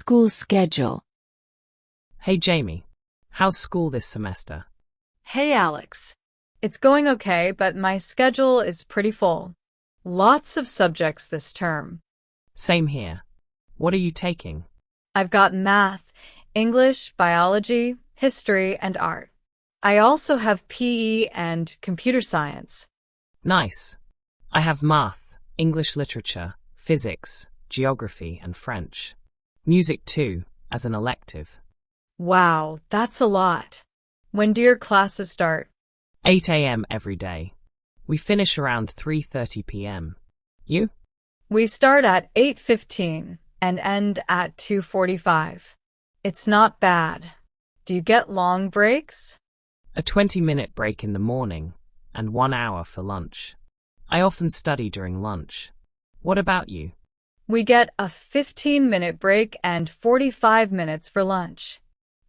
school schedule. Hey Jamie, how's school this semester? Hey Alex. It's going okay, but my schedule is pretty full. Lots of subjects this term. Same here. What are you taking? I've got math, English, biology, history, and art. I also have PE and computer science. Nice. I have math, English literature, physics, geography, and French. Music too, as an elective. Wow, that's a lot. When do your classes start? 8 a.m. every day. We finish around 3:30 p.m. You? We start at 8:15 and end at 2:45. It's not bad. Do you get long breaks? A 20-minute break in the morning and 1 hour for lunch. I often study during lunch. What about you? We get a 15-minute break and 45 minutes for lunch.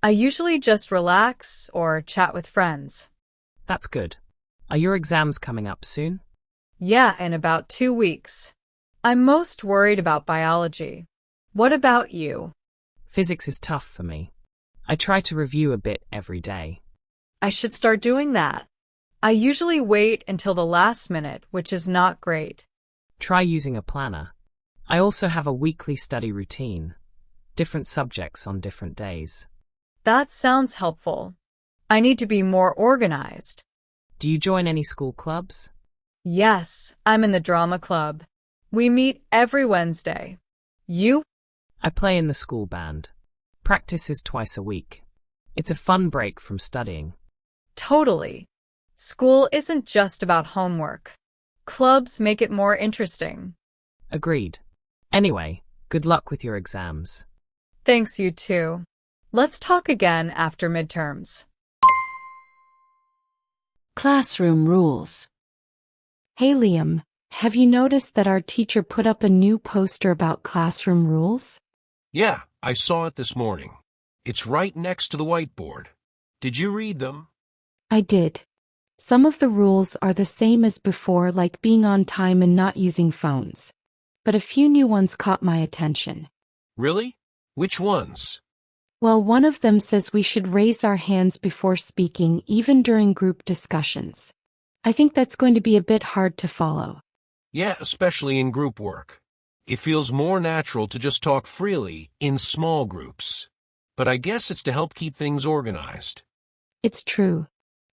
I usually just relax or chat with friends. That's good. Are your exams coming up soon? Yeah, in about 2 weeks. I'm most worried about biology. What about you? Physics is tough for me. I try to review a bit every day. I should start doing that. I usually wait until the last minute, which is not great. Try using a planner. I also have a weekly study routine. Different subjects on different days. That sounds helpful. I need to be more organized. Do you join any school clubs? Yes, I'm in the drama club. We meet every Wednesday. You? I play in the school band. Practice is twice a week. It's a fun break from studying. Totally. School isn't just about homework. Clubs make it more interesting. Agreed. Anyway, good luck with your exams. Thanks, you too. Let's talk again after midterms. Classroom rules. Hey Liam, have you noticed that our teacher put up a new poster about classroom rules? Yeah, I saw it this morning. It's right next to the whiteboard. Did you read them? I did. Some of the rules are the same as before, like being on time and not using phones. But a few new ones caught my attention. Really? Which ones? Well, one of them says we should raise our hands before speaking, even during group discussions. I think that's going to be a bit hard to follow. Yeah, especially in group work. It feels more natural to just talk freely in small groups. But I guess it's to help keep things organized. It's true.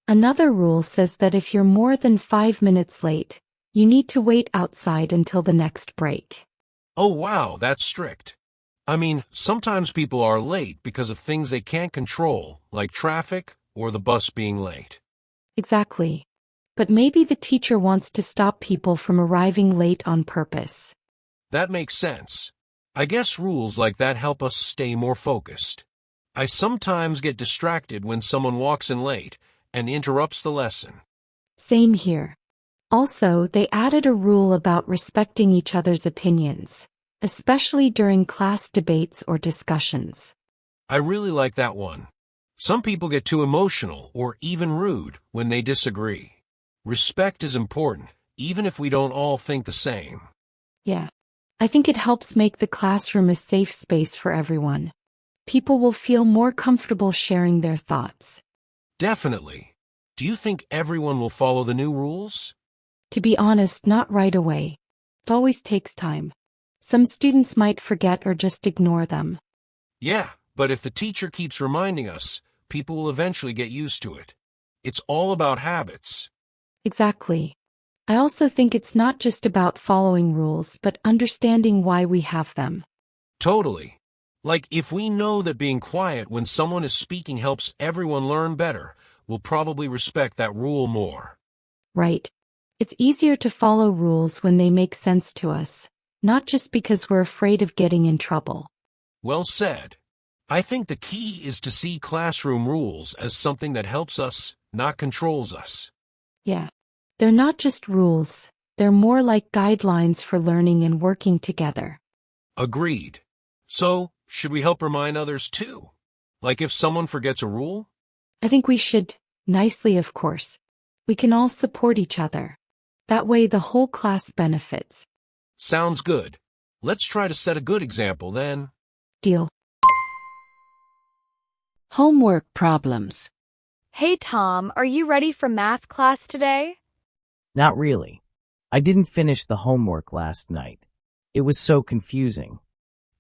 Another rule says that if you're more than 5 minutes late, you need to wait outside until the next break. Oh wow, that's strict. I mean, sometimes people are late because of things they can't control, like traffic or the bus being late. Exactly. But maybe the teacher wants to stop people from arriving late on purpose. That makes sense. I guess rules like that help us stay more focused. I sometimes get distracted when someone walks in late and interrupts the lesson. Same here. Also, they added a rule about respecting each other's opinions, especially during class debates or discussions. I really like that one. Some people get too emotional or even rude when they disagree. Respect is important, even if we don't all think the same. Yeah. I think it helps make the classroom a safe space for everyone. People will feel more comfortable sharing their thoughts. Definitely. Do you think everyone will follow the new rules? To be honest, not right away. It always takes time. Some students might forget or just ignore them. Yeah, but if the teacher keeps reminding us, people will eventually get used to it. It's all about habits. Exactly. I also think it's not just about following rules, but understanding why we have them. Totally. Like if we know that being quiet when someone is speaking helps everyone learn better, we'll probably respect that rule more. Right. It's easier to follow rules when they make sense to us, not just because we're afraid of getting in trouble. Well said. I think the key is to see classroom rules as something that helps us, not controls us. Yeah. They're not just rules, they're more like guidelines for learning and working together. Agreed. So, should we help remind others too? Like if someone forgets a rule? I think we should, nicely of course. We can all support each other. That way the whole class benefits. Sounds good. Let's try to set a good example then. Deal. Homework problems. Hey Tom, are you ready for math class today? Not really. I didn't finish the homework last night. It was so confusing.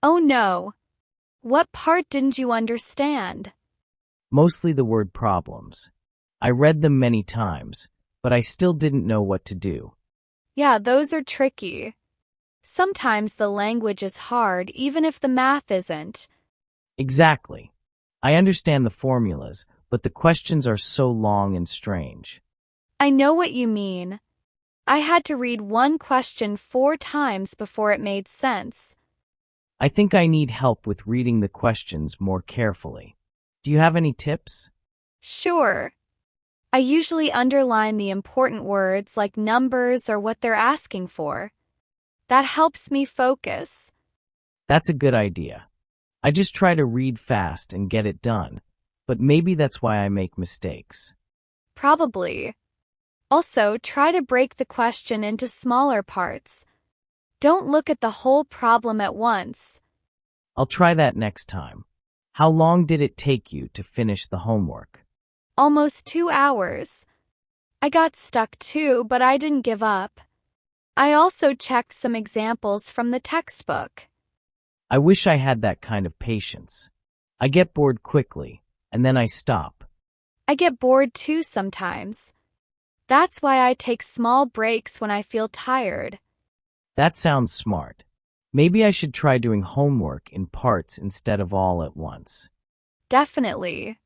Oh no. What part didn't you understand? Mostly the word problems. I read them many times, but I still didn't know what to do. Yeah, those are tricky. Sometimes the language is hard even if the math isn't. Exactly. I understand the formulas, but the questions are so long and strange. I know what you mean. I had to read one question 4 times before it made sense. I think I need help with reading the questions more carefully. Do you have any tips? Sure. I usually underline the important words like numbers or what they're asking for. That helps me focus. That's a good idea. I just try to read fast and get it done, but maybe that's why I make mistakes. Probably. Also, try to break the question into smaller parts. Don't look at the whole problem at once. I'll try that next time. How long did it take you to finish the homework? Almost 2 hours. I got stuck too, but I didn't give up. I also checked some examples from the textbook. I wish I had that kind of patience. I get bored quickly, and then I stop. I get bored too sometimes. That's why I take small breaks when I feel tired. That sounds smart. Maybe I should try doing homework in parts instead of all at once. Definitely.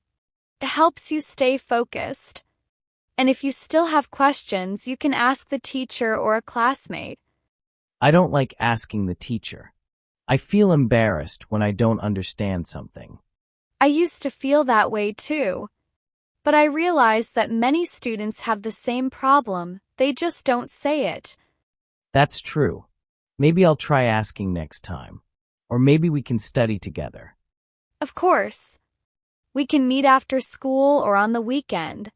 It helps you stay focused. And if you still have questions, you can ask the teacher or a classmate. I don't like asking the teacher. I feel embarrassed when I don't understand something. I used to feel that way too. But I realized that many students have the same problem, they just don't say it. That's true. Maybe I'll try asking next time. Or maybe we can study together. Of course. We can meet after school or on the weekend.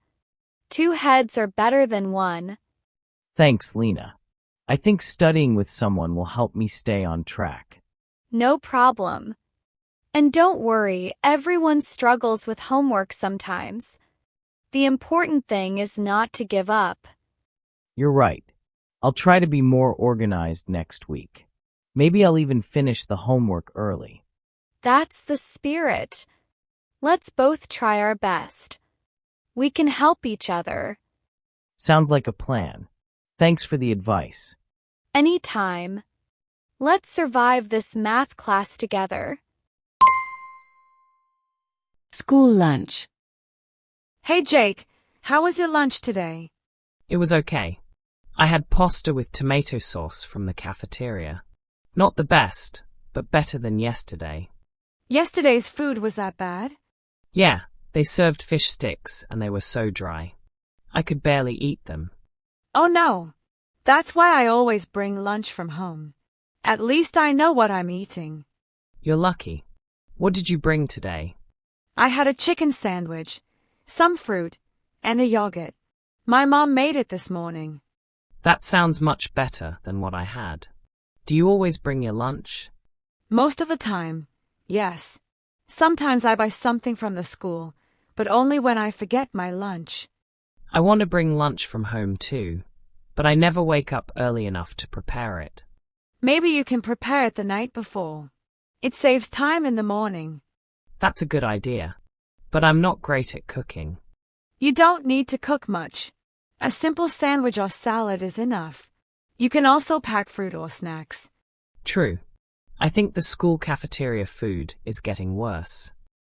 2 heads are better than 1. Thanks, Lena. I think studying with someone will help me stay on track. No problem. And don't worry, everyone struggles with homework sometimes. The important thing is not to give up. You're right. I'll try to be more organized next week. Maybe I'll even finish the homework early. That's the spirit. Let's both try our best. We can help each other. Sounds like a plan. Thanks for the advice. Anytime. Let's survive this math class together. School lunch. Hey Jake, how was your lunch today? It was okay. I had pasta with tomato sauce from the cafeteria. Not the best, but better than yesterday. Yesterday's food was that bad? Yeah, they served fish sticks and they were so dry. I could barely eat them. Oh no. That's why I always bring lunch from home. At least I know what I'm eating. You're lucky. What did you bring today? I had a chicken sandwich, some fruit, and a yogurt. My mom made it this morning. That sounds much better than what I had. Do you always bring your lunch? Most of the time, yes. Sometimes I buy something from the school, but only when I forget my lunch. I want to bring lunch from home too, but I never wake up early enough to prepare it. Maybe you can prepare it the night before. It saves time in the morning. That's a good idea, but I'm not great at cooking. You don't need to cook much. A simple sandwich or salad is enough. You can also pack fruit or snacks. True. I think the school cafeteria food is getting worse.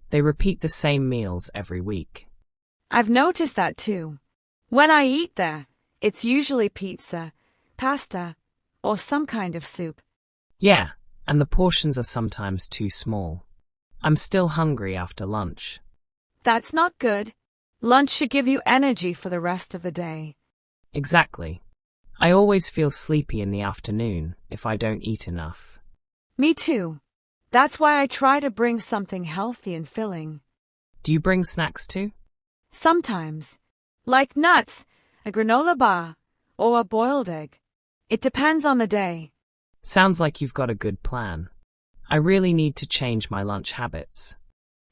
They repeat the same meals every week. I've noticed that too. When I eat there, it's usually pizza, pasta, or some kind of soup. Yeah, and the portions are sometimes too small. I'm still hungry after lunch. That's not good. Lunch should give you energy for the rest of the day. Exactly. I always feel sleepy in the afternoon if I don't eat enough. Me too. That's why I try to bring something healthy and filling. Do you bring snacks too? Sometimes. Like nuts, a granola bar, or a boiled egg. It depends on the day. Sounds like you've got a good plan. I really need to change my lunch habits.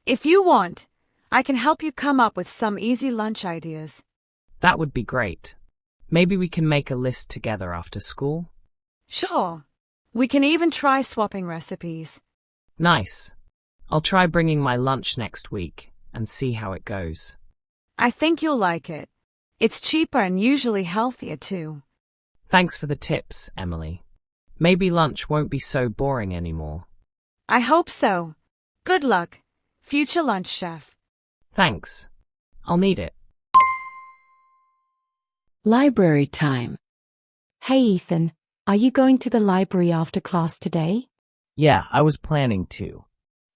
If you want, I can help you come up with some easy lunch ideas. That would be great. Maybe we can make a list together after school? Sure. We can even try swapping recipes. Nice. I'll try bringing my lunch next week and see how it goes. I think you'll like it. It's cheaper and usually healthier too. Thanks for the tips, Emily. Maybe lunch won't be so boring anymore. I hope so. Good luck, future lunch chef. Thanks. I'll need it. Library time. Hey Ethan, are you going to the library after class today? Yeah, I was planning to.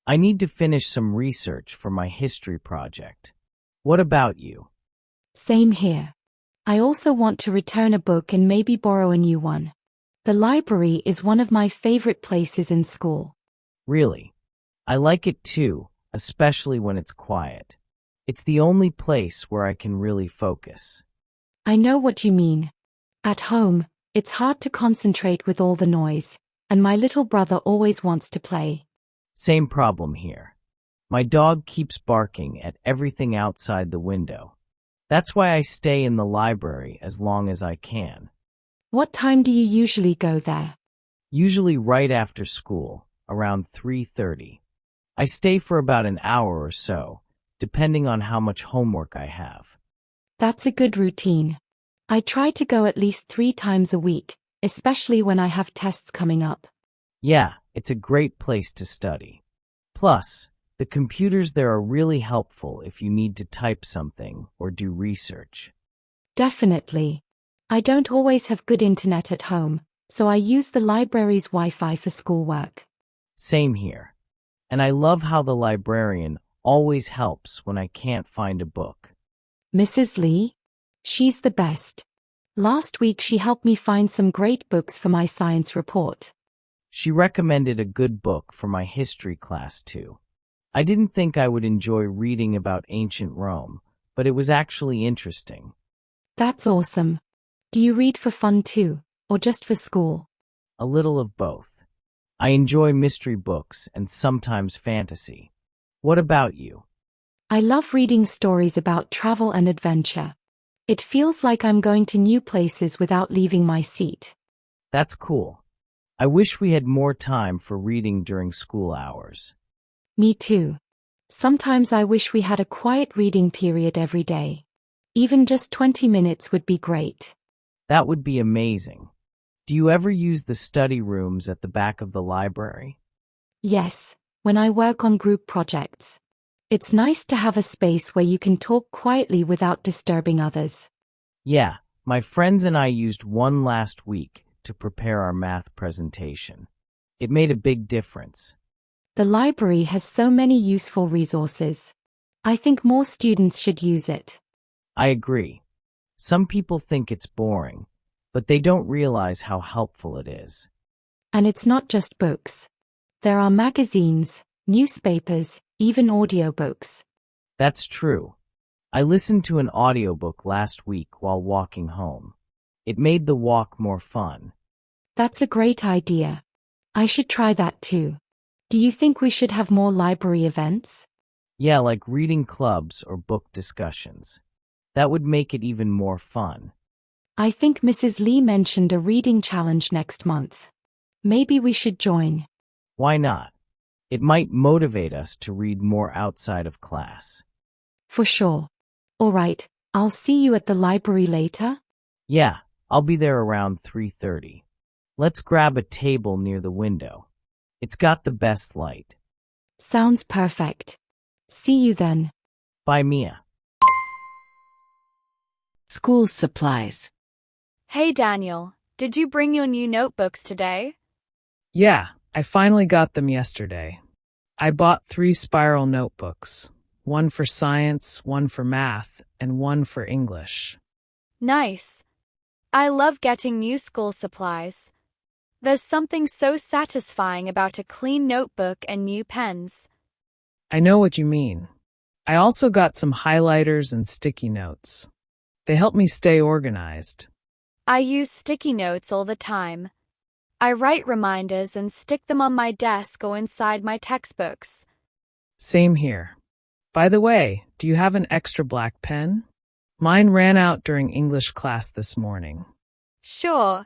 I need to finish some research for my history project. What about you? Same here. I also want to return a book and maybe borrow a new one. The library is one of my favorite places in school. Really? I like it too, especially when it's quiet. It's the only place where I can really focus. I know what you mean. At home, it's hard to concentrate with all the noise, and my little brother always wants to play. Same problem here. My dog keeps barking at everything outside the window. That's why I stay in the library as long as I can. What time do you usually go there? Usually right after school, around 3:30. I stay for about an hour or so, depending on how much homework I have. That's a good routine. I try to go at least 3 times a week, especially when I have tests coming up. Yeah, it's a great place to study. Plus, the computers there are really helpful if you need to type something or do research. Definitely. I don't always have good internet at home, so I use the library's Wi-Fi for schoolwork. Same here. And I love how the librarian always helps when I can't find a book. Mrs. Lee? She's the best. Last week she helped me find some great books for my science report. She recommended a good book for my history class too. I didn't think I would enjoy reading about ancient Rome, but it was actually interesting. That's awesome. Do you read for fun too, or just for school? A little of both. I enjoy mystery books and sometimes fantasy. What about you? I love reading stories about travel and adventure. It feels like I'm going to new places without leaving my seat. That's cool. I wish we had more time for reading during school hours. Me too. Sometimes I wish we had a quiet reading period every day. Even just 20 minutes would be great. That would be amazing. Do you ever use the study rooms at the back of the library? Yes, when I work on group projects. It's nice to have a space where you can talk quietly without disturbing others. Yeah, my friends and I used one last week to prepare our math presentation. It made a big difference. The library has so many useful resources. I think more students should use it. I agree. Some people think it's boring, but they don't realize how helpful it is. And it's not just books. There are magazines, newspapers, even audiobooks. That's true. I listened to an audiobook last week while walking home. It made the walk more fun. That's a great idea. I should try that too. Do you think we should have more library events? Yeah, like reading clubs or book discussions. That would make it even more fun. I think Mrs. Lee mentioned a reading challenge next month. Maybe we should join. Why not? It might motivate us to read more outside of class. For sure. All right, I'll see you at the library later. Yeah, I'll be there around 3:30. Let's grab a table near the window. It's got the best light. Sounds perfect. See you then. Bye, Mia. School supplies. Hey Daniel, did you bring your new notebooks today? Yeah, I finally got them yesterday. I bought 3 spiral notebooks, one for science, one for math, and one for English. Nice. I love getting new school supplies. There's something so satisfying about a clean notebook and new pens. I know what you mean. I also got some highlighters and sticky notes. They help me stay organized. I use sticky notes all the time. I write reminders and stick them on my desk or inside my textbooks. Same here. By the way, do you have an extra black pen? Mine ran out during English class this morning. Sure.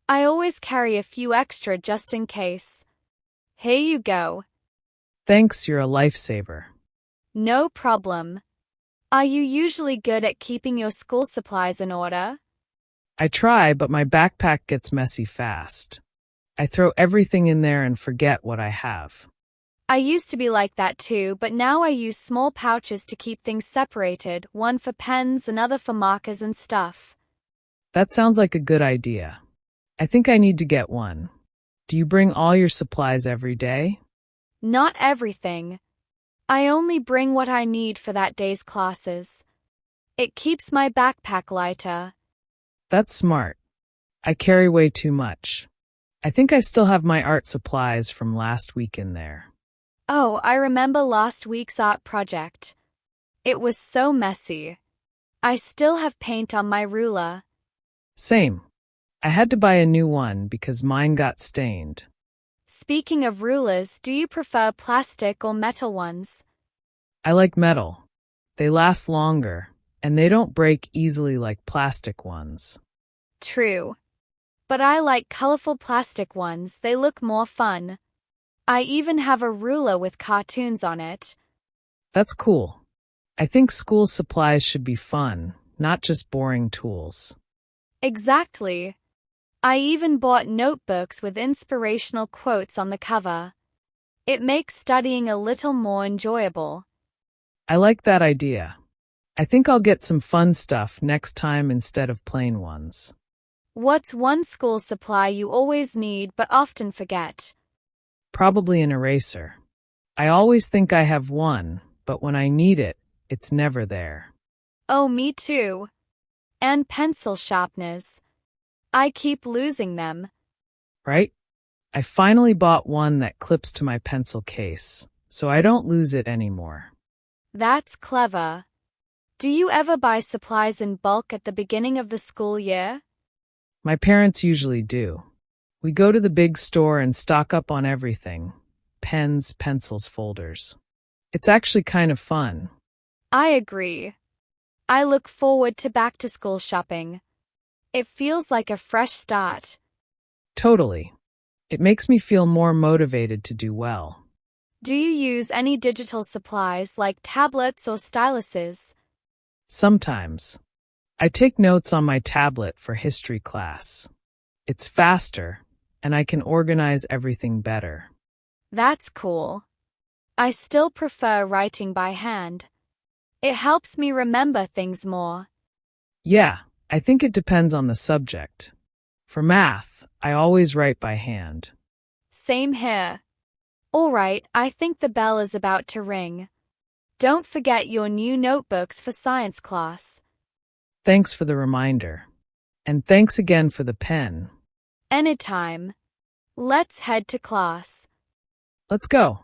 I always carry a few extra just in case. Here you go. Thanks, you're a lifesaver. No problem. Are you usually good at keeping your school supplies in order? I try, but my backpack gets messy fast. I throw everything in there and forget what I have. I used to be like that too, but now I use small pouches to keep things separated, one for pens, another for markers and stuff. That sounds like a good idea. I think I need to get one. Do you bring all your supplies every day? Not everything. I only bring what I need for that day's classes. It keeps my backpack lighter. That's smart. I carry way too much. I think I still have my art supplies from last week in there. Oh, I remember last week's art project. It was so messy. I still have paint on my ruler. Same. I had to buy a new one because mine got stained. Speaking of rulers, do you prefer plastic or metal ones? I like metal. They last longer, and they don't break easily like plastic ones. True. But I like colorful plastic ones, they look more fun. I even have a ruler with cartoons on it. That's cool. I think school supplies should be fun, not just boring tools. Exactly. I even bought notebooks with inspirational quotes on the cover. It makes studying a little more enjoyable. I like that idea. I think I'll get some fun stuff next time instead of plain ones. What's one school supply you always need but often forget? Probably an eraser. I always think I have one, but when I need it, it's never there. Oh, me too. And pencil sharpeners. I keep losing them. Right? I finally bought one that clips to my pencil case, so I don't lose it anymore. That's clever. Do you ever buy supplies in bulk at the beginning of the school year? My parents usually do. We go to the big store and stock up on everything. Pens, pencils, folders. It's actually kind of fun. I agree. I look forward to back-to-school shopping. It feels like a fresh start. Totally. It makes me feel more motivated to do well. Do you use any digital supplies like tablets or styluses? Sometimes. I take notes on my tablet for history class. It's faster, and I can organize everything better. That's cool. I still prefer writing by hand. It helps me remember things more. Yeah, I think it depends on the subject. For math, I always write by hand. Same here. All right, I think the bell is about to ring. Don't forget your new notebooks for science class. Thanks for the reminder. And thanks again for the pen. Anytime. Let's head to class. Let's go.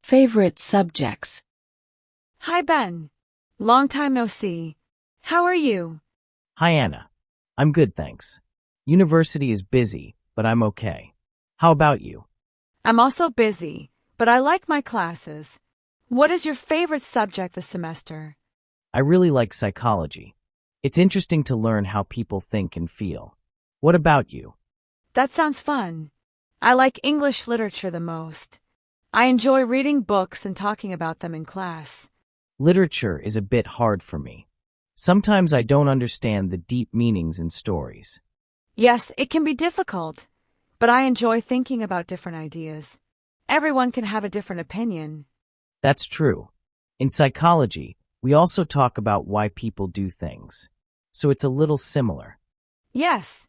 Favorite subjects. Hi, Ben. Long time no see. How are you? Hi, Anna. I'm good, thanks. University is busy, but I'm okay. How about you? I'm also busy, but I like my classes. What is your favorite subject this semester? I really like psychology. It's interesting to learn how people think and feel. What about you? That sounds fun. I like English literature the most. I enjoy reading books and talking about them in class. Literature is a bit hard for me. Sometimes I don't understand the deep meanings in stories. Yes, it can be difficult, but I enjoy thinking about different ideas. Everyone can have a different opinion. That's true. In psychology, we also talk about why people do things. So it's a little similar. Yes,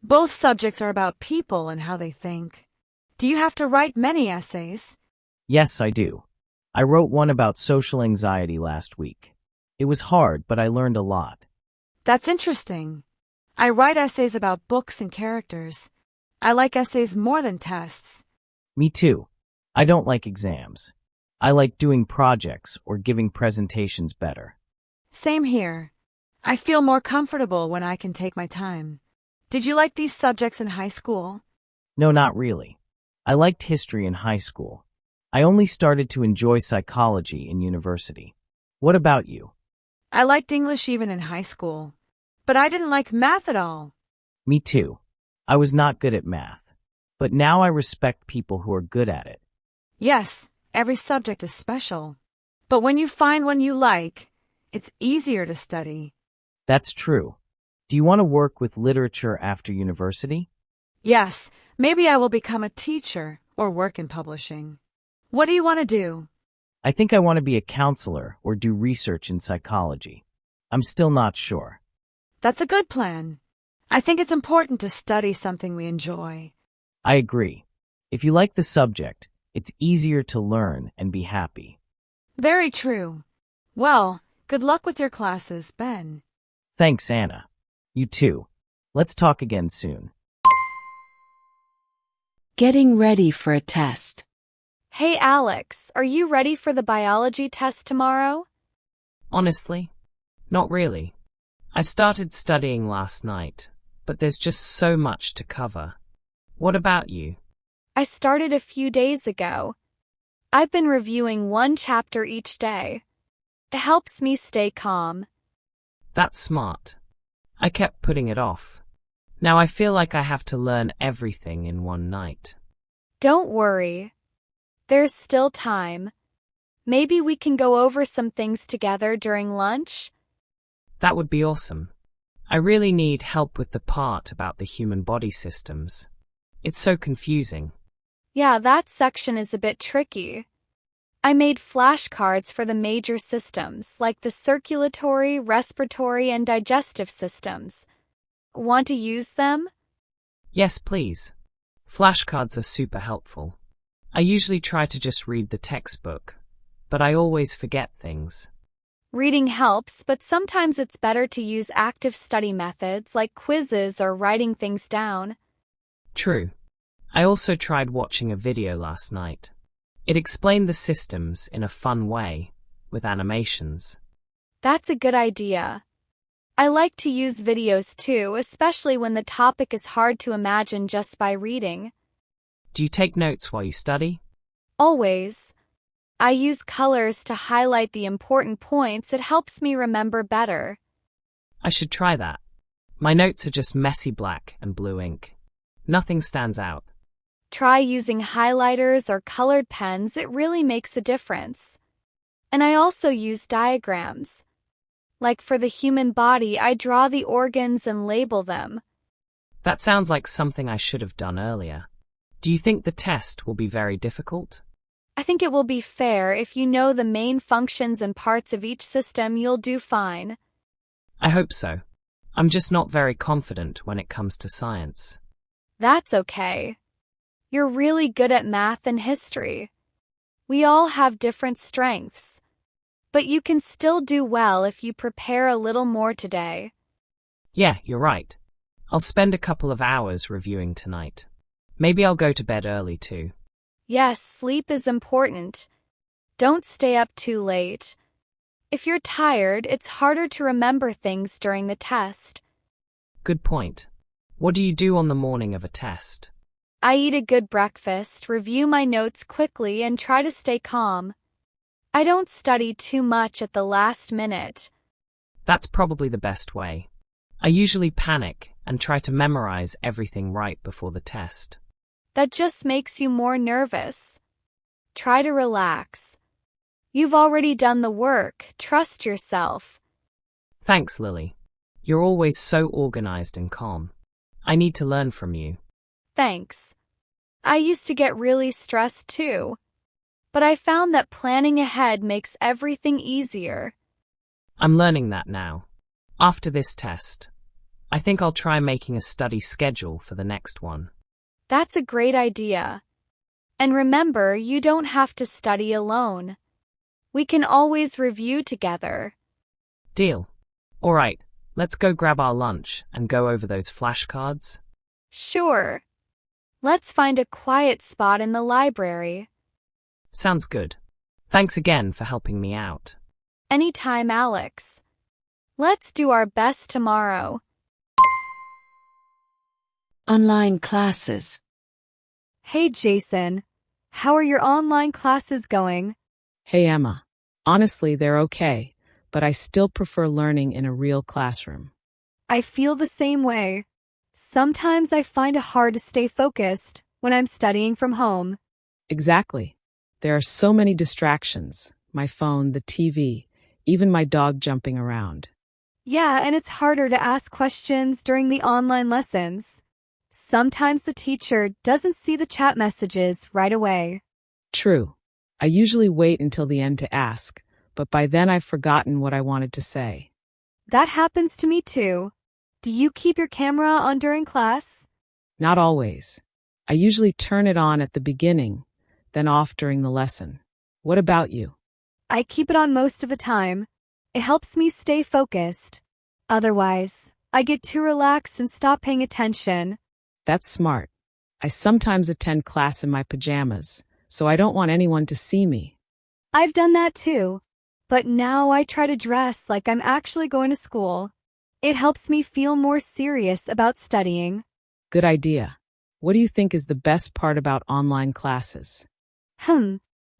both subjects are about people and how they think. Do you have to write many essays? Yes, I do. I wrote one about social anxiety last week. It was hard, but I learned a lot. That's interesting. I write essays about books and characters. I like essays more than tests. Me too. I don't like exams. I like doing projects or giving presentations better. Same here. I feel more comfortable when I can take my time. Did you like these subjects in high school? No, not really. I liked history in high school. I only started to enjoy psychology in university. What about you? I liked English even in high school, but I didn't like math at all. Me too. I was not good at math, but now I respect people who are good at it. Yes, every subject is special. But when you find one you like, it's easier to study. That's true. Do you want to work with literature after university? Yes, maybe I will become a teacher or work in publishing. What do you want to do? I think I want to be a counselor or do research in psychology. I'm still not sure. That's a good plan. I think it's important to study something we enjoy. I agree. If you like the subject, it's easier to learn and be happy. Very true. Well, good luck with your classes, Ben. Thanks, Anna. You too. Let's talk again soon. Getting ready for a test. Hey Alex, are you ready for the biology test tomorrow? Honestly, not really. I started studying last night, but there's just so much to cover. What about you? I started a few days ago. I've been reviewing one chapter each day. It helps me stay calm. That's smart. I kept putting it off. Now I feel like I have to learn everything in one night. Don't worry. There's still time. Maybe we can go over some things together during lunch? That would be awesome. I really need help with the part about the human body systems. It's so confusing. Yeah, that section is a bit tricky. I made flashcards for the major systems, like the circulatory, respiratory, and digestive systems. Want to use them? Yes, please. Flashcards are super helpful. I usually try to just read the textbook, but I always forget things. Reading helps, but sometimes it's better to use active study methods like quizzes or writing things down. True. I also tried watching a video last night. It explained the systems in a fun way, with animations. That's a good idea. I like to use videos too, especially when the topic is hard to imagine just by reading. Do you take notes while you study? Always. I use colors to highlight the important points. It helps me remember better. I should try that. My notes are just messy black and blue ink. Nothing stands out. Try using highlighters or colored pens. It really makes a difference. And I also use diagrams. Like for the human body, I draw the organs and label them. That sounds like something I should have done earlier. Do you think the test will be very difficult? I think it will be fair. If you know the main functions and parts of each system, you'll do fine. I hope so. I'm just not very confident when it comes to science. That's okay. You're really good at math and history. We all have different strengths. But you can still do well if you prepare a little more today. Yeah, you're right. I'll spend a couple of hours reviewing tonight. Maybe I'll go to bed early too. Yes, sleep is important. Don't stay up too late. If you're tired, it's harder to remember things during the test. Good point. What do you do on the morning of a test? I eat a good breakfast, review my notes quickly, and try to stay calm. I don't study too much at the last minute. That's probably the best way. I usually panic and try to memorize everything right before the test. That just makes you more nervous. Try to relax. You've already done the work. Trust yourself. Thanks, Lily. You're always so organized and calm. I need to learn from you. Thanks. I used to get really stressed too. But I found that planning ahead makes everything easier. I'm learning that now. After this test, I think I'll try making a study schedule for the next one. That's a great idea. And remember, you don't have to study alone. We can always review together. Deal. All right, let's go grab our lunch and go over those flashcards. Sure. Let's find a quiet spot in the library. Sounds good. Thanks again for helping me out. Anytime, Alex. Let's do our best tomorrow. Online classes. Hey, Jason. How are your online classes going? Hey Emma. Honestly, they're okay, but I still prefer learning in a real classroom. I feel the same way. Sometimes I find it hard to stay focused when I'm studying from home. Exactly. There are so many distractions. My phone, the TV, even my dog jumping around. Yeah, and it's harder to ask questions during the online lessons. Sometimes the teacher doesn't see the chat messages right away. True. I usually wait until the end to ask, but by then I've forgotten what I wanted to say. That happens to me too. Do you keep your camera on during class? Not always. I usually turn it on at the beginning, then off during the lesson. What about you? I keep it on most of the time. It helps me stay focused. Otherwise, I get too relaxed and stop paying attention. That's smart. I sometimes attend class in my pajamas, so I don't want anyone to see me. I've done that too. But now I try to dress like I'm actually going to school. It helps me feel more serious about studying. Good idea. What do you think is the best part about online classes?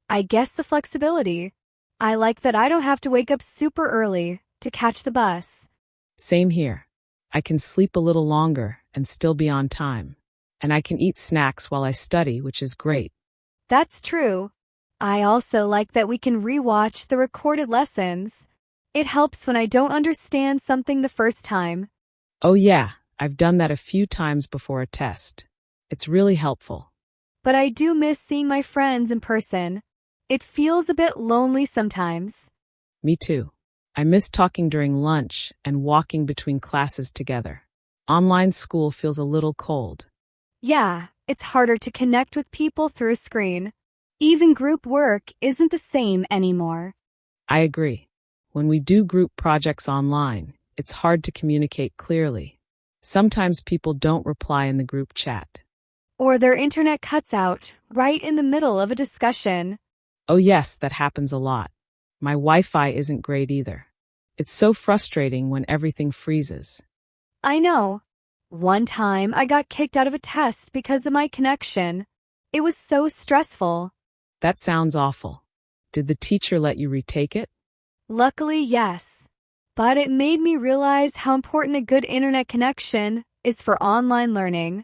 I guess the flexibility. I like that I don't have to wake up super early to catch the bus. Same here. I can sleep a little longer and still be on time. And I can eat snacks while I study, which is great. That's true. I also like that we can rewatch the recorded lessons. It helps when I don't understand something the first time. Oh yeah, I've done that a few times before a test. It's really helpful. But I do miss seeing my friends in person. It feels a bit lonely sometimes. Me too. I miss talking during lunch and walking between classes together. Online school feels a little cold. Yeah, it's harder to connect with people through a screen. Even group work isn't the same anymore. I agree. When we do group projects online, it's hard to communicate clearly. Sometimes people don't reply in the group chat. Or their internet cuts out right in the middle of a discussion. Oh yes, that happens a lot. My Wi-Fi isn't great either. It's so frustrating when everything freezes. I know. One time I got kicked out of a test because of my connection. It was so stressful. That sounds awful. Did the teacher let you retake it? Luckily, yes. But it made me realize how important a good internet connection is for online learning.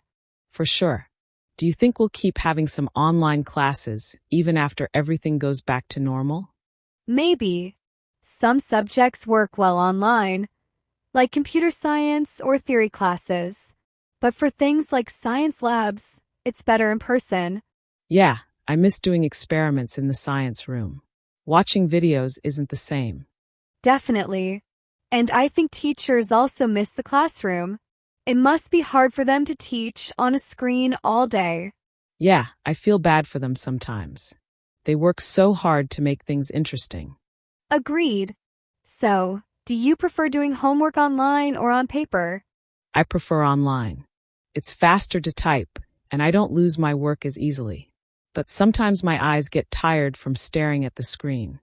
For sure. Do you think we'll keep having some online classes even after everything goes back to normal? Maybe. Some subjects work well online, like computer science or theory classes. But for things like science labs, it's better in person. Yeah, I miss doing experiments in the science room. Watching videos isn't the same. Definitely. And I think teachers also miss the classroom. It must be hard for them to teach on a screen all day. Yeah, I feel bad for them sometimes. They work so hard to make things interesting. Agreed. So, do you prefer doing homework online or on paper? I prefer online. It's faster to type, and I don't lose my work as easily. But sometimes my eyes get tired from staring at the screen.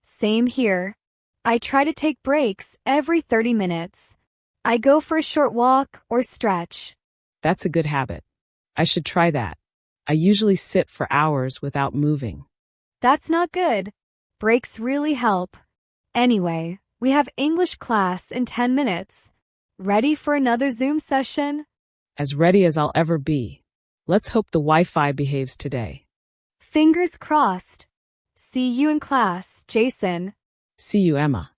Same here. I try to take breaks every 30 minutes. I go for a short walk or stretch. That's a good habit. I should try that. I usually sit for hours without moving. That's not good. Breaks really help. Anyway, we have English class in 10 minutes. Ready for another Zoom session? As ready as I'll ever be. Let's hope the Wi-Fi behaves today. Fingers crossed. See you in class, Jason. See you, Emma.